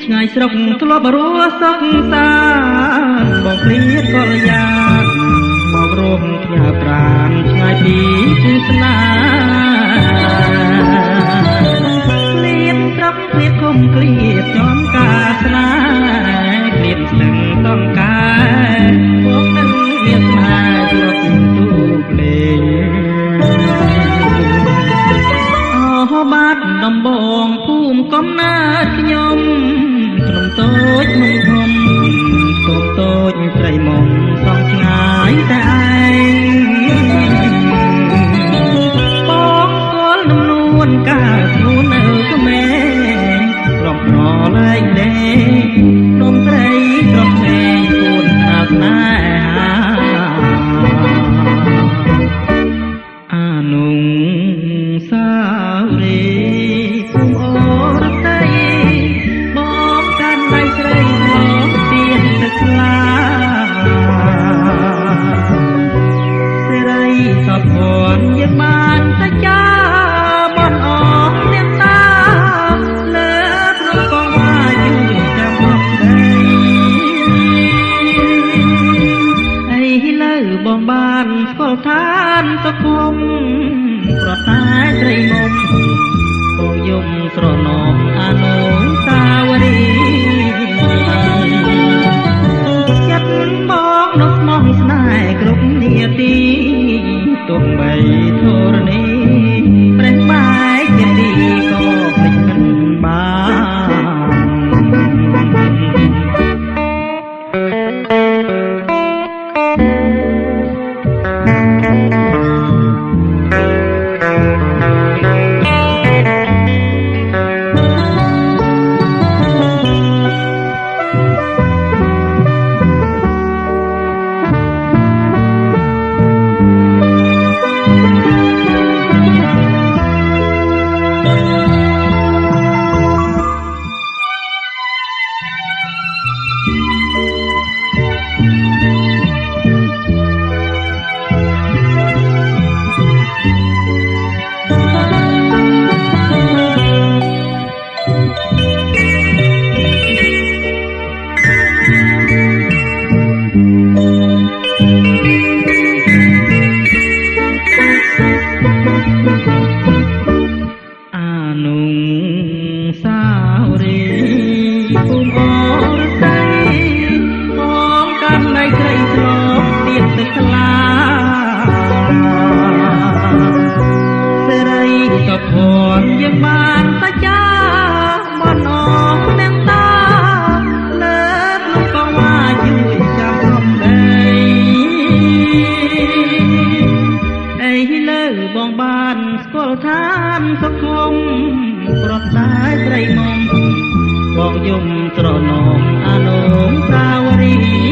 ឆ្ងាយស្រុកធ្លាប់រស់សុខសាន្តបងព្រាតកល្យានមករស់ផ្ញើប្រាណឆ្ងាយពីគូស្នេហ៍លៀបត្រប់ព្រាតគុំគ្លៀតចំការស្នេហ៍គ្លៀតស្ទឹងតំការពួកនឹងមានស្នេហ៍ធ្លាប់ទូកលេងបាទដំបងភូមិកំណើតខ្ញុំក្នុងតូចមិនធំតូចតូចស្រីមុំសងឆ្ងាយតែឯងបងស្គាល់ដំនួនកាលខ្លួននៅក្មេងរំប្រលែងលេងនំត្រីត្រប់ពេងគួនអាស្នេហាអានុងសារីបានតែចាបនអស់នាងតាលើព្រំកងវាជួយចាំមកដីអីលើបងបានស្គាល់ឋានតគុំប្រតែត្រីមុំបងយំស្រណំអនុស្សាវរីយ៍ចិត្តបងនៅស្មោះស្នេហ៍គ្រប់នាទីទុំបីធរណីប្រេះបាយជាទីក៏ភ្លេចមិនបានតែចាបនអស់នាងតាលើក្នុងកងវាជួយចាំក្នុងដីអីលើបងបានស្គាល់ឋានសង្គមប្រតែត្រីមុំបងយំត្រនំអនុស្សាវរីយ៍